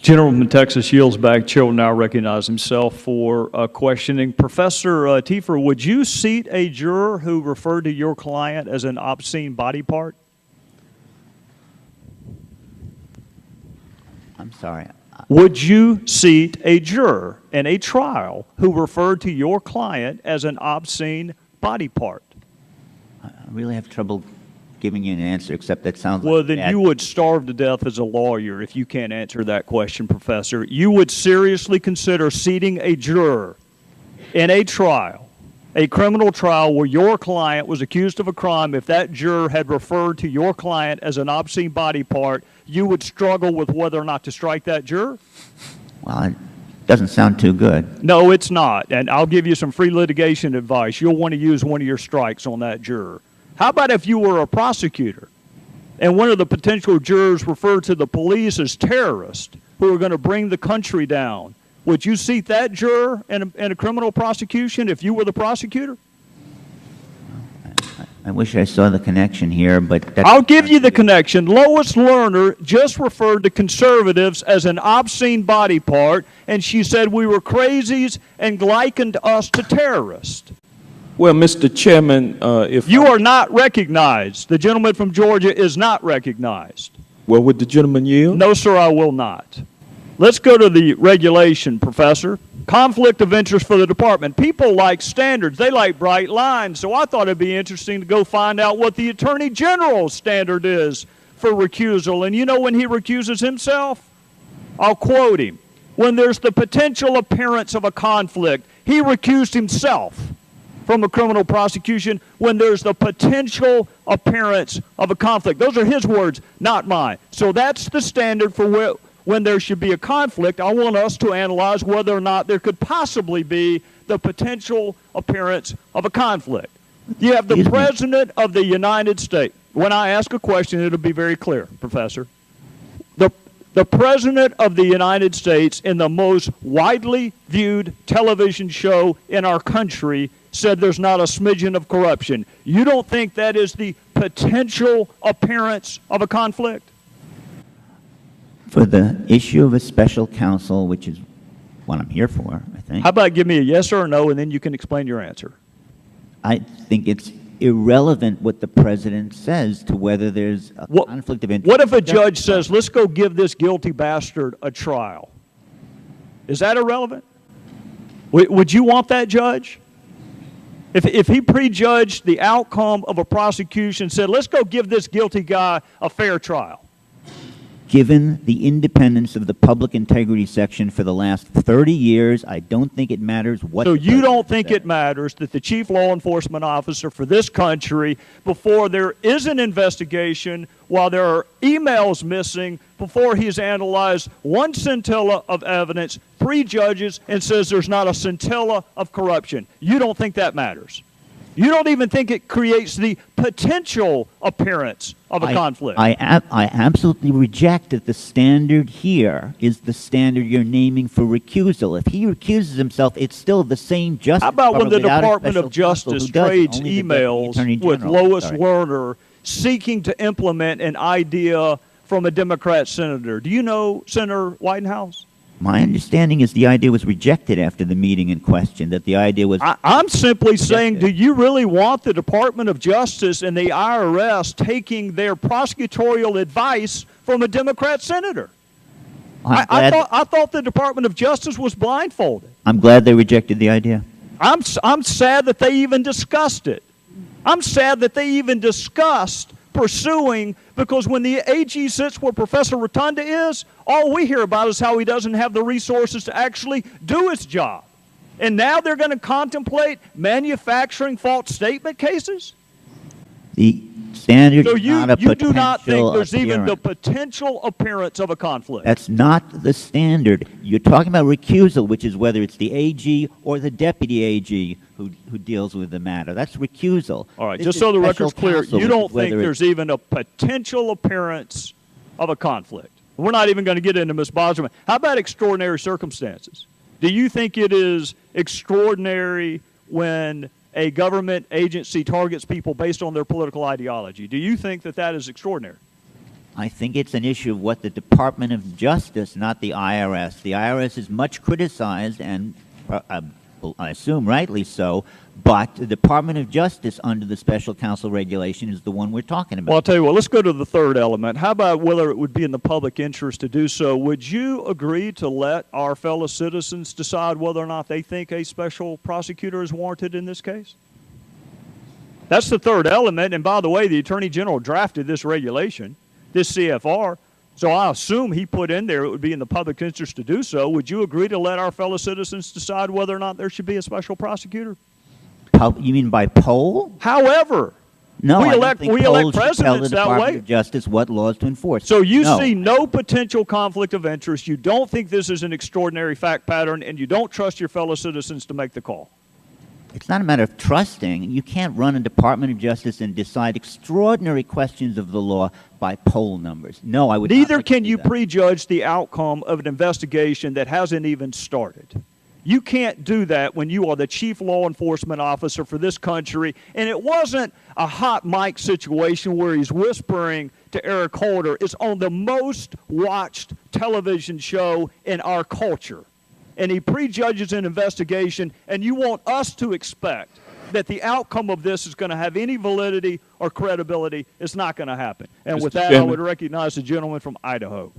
Gentleman from Texas yields back. Chair will now recognize himself for questioning. Professor Tiefer, would you seat a juror who referred to your client as an obscene body part? I'm sorry. Would you seat a juror in a trial who referred to your client as an obscene body part? I really have trouble giving you an answer, except that sounds well, like then you would starve to death as a lawyer if you can't answer that question, Professor. You would seriously consider seating a juror in a trial, a criminal trial where your client was accused of a crime. If that juror had referred to your client as an obscene body part, you would struggle with whether or not to strike that juror? Well, it doesn't sound too good. No, it's not. And I'll give you some free litigation advice. You'll want to use one of your strikes on that juror. How about if you were a prosecutor and one of the potential jurors referred to the police as terrorists who are going to bring the country down? Would you seat that juror in a criminal prosecution if you were the prosecutor? I wish I saw the connection here, but I'll give you the connection. Lois Lerner just referred to conservatives as an obscene body part, and she said we were crazies and likened us to terrorists. Well, Mr. Chairman, if you are not recognized. The gentleman from Georgia is not recognized. Well, would the gentleman yield? No, sir, I will not. Let's go to the regulation, Professor. Conflict of interest for the department. People like standards. They like bright lines. So I thought it'd be interesting to go find out what the Attorney General's standard is for recusal. And you know when he recuses himself? I'll quote him. When there's the potential appearance of a conflict, he recused himself from a criminal prosecution when there's the potential appearance of a conflict. Those are his words, not mine. So that's the standard for when there should be a conflict. I want us to analyze whether or not there could possibly be the potential appearance of a conflict. You have the President of the United States. When I ask a question, it'll be very clear, Professor. The President of the United States, in the most widely viewed television show in our country, said there's not a smidgen of corruption. You don't think that is the potential appearance of a conflict? For the issue of a special counsel, which is what I'm here for, I think. How about give me a yes or a no, and then you can explain your answer. I think it's irrelevant what the President says to whether there's a conflict of interest. What if a judge says, let's go give this guilty bastard a trial? Is that irrelevant? Would you want that judge? If he prejudged the outcome of a prosecution, said, let's go give this guilty guy a fair trial. Given the independence of the public integrity section for the last 30 years, I don't think it matters what. So you don't think it matters that the chief law enforcement officer for this country, before there is an investigation, while there are emails missing, before he's analyzed one scintilla of evidence, prejudges and says there's not a scintilla of corruption? You don't think that matters? You don't even think it creates the potential appearance of a conflict? I absolutely reject that the standard here is the standard you're naming for recusal. If he recuses himself, it's still the same justice. How about when the Department of Justice trades emails with Lois Lerner seeking to implement an idea from a Democrat senator? Do you know Senator Whitehouse? My understanding is the idea was rejected after the meeting in question, that the idea was... I'm simply saying, do you really want the Department of Justice and the IRS taking their prosecutorial advice from a Democrat senator? I thought the Department of Justice was blindfolded. I'm glad they rejected the idea. I'm sad that they even discussed it. I'm sad that they even discussed pursuing, because when the AG sits where Professor Rotunda is, all we hear about is how he doesn't have the resources to actually do his job. And now they're going to contemplate manufacturing false statement cases? The standard so is not a potential you do not think there's appearance. even the potential appearance of a conflict? That's not the standard. You're talking about recusal, which is whether it's the AG or the deputy AG who deals with the matter. That's recusal. All right, just so the record's clear, you don't think there's even a potential appearance of a conflict? We're not even going to get into Ms. Bosman. How about extraordinary circumstances? Do you think it is extraordinary when a government agency targets people based on their political ideology? Do you think that that is extraordinary? I think it's an issue of what the Department of Justice, not the IRS. The IRS is much criticized, and I assume rightly so, but the Department of Justice under the special counsel regulation is the one we're talking about. Well, I'll tell you what, let's go to the third element. How about whether it would be in the public interest to do so? Would you agree to let our fellow citizens decide whether or not they think a special prosecutor is warranted in this case? That's the third element, and by the way, the Attorney General drafted this regulation, this CFR, so I assume he put in there it would be in the public interest to do so. Would you agree to let our fellow citizens decide whether or not there should be a special prosecutor? You mean by poll? However, No, we I don't elect think we polls elect should tell the presidents that Department way. of Justice what laws to enforce. So you No. see no potential conflict of interest. You don't think this is an extraordinary fact pattern, and you don't trust your fellow citizens to make the call. It's not a matter of trusting. You can't run a Department of Justice and decide extraordinary questions of the law by poll numbers. No, I would not Neither like to can do you that. prejudge the outcome of an investigation that hasn't even started. You can't do that when you are the chief law enforcement officer for this country, and it wasn't a hot mic situation where he's whispering to Eric Holder. It's on the most watched television show in our culture. And he prejudges an investigation, and you want us to expect that the outcome of this is going to have any validity or credibility. It's not going to happen. And Mr. with that, I Chairman. would recognize the gentleman from Idaho.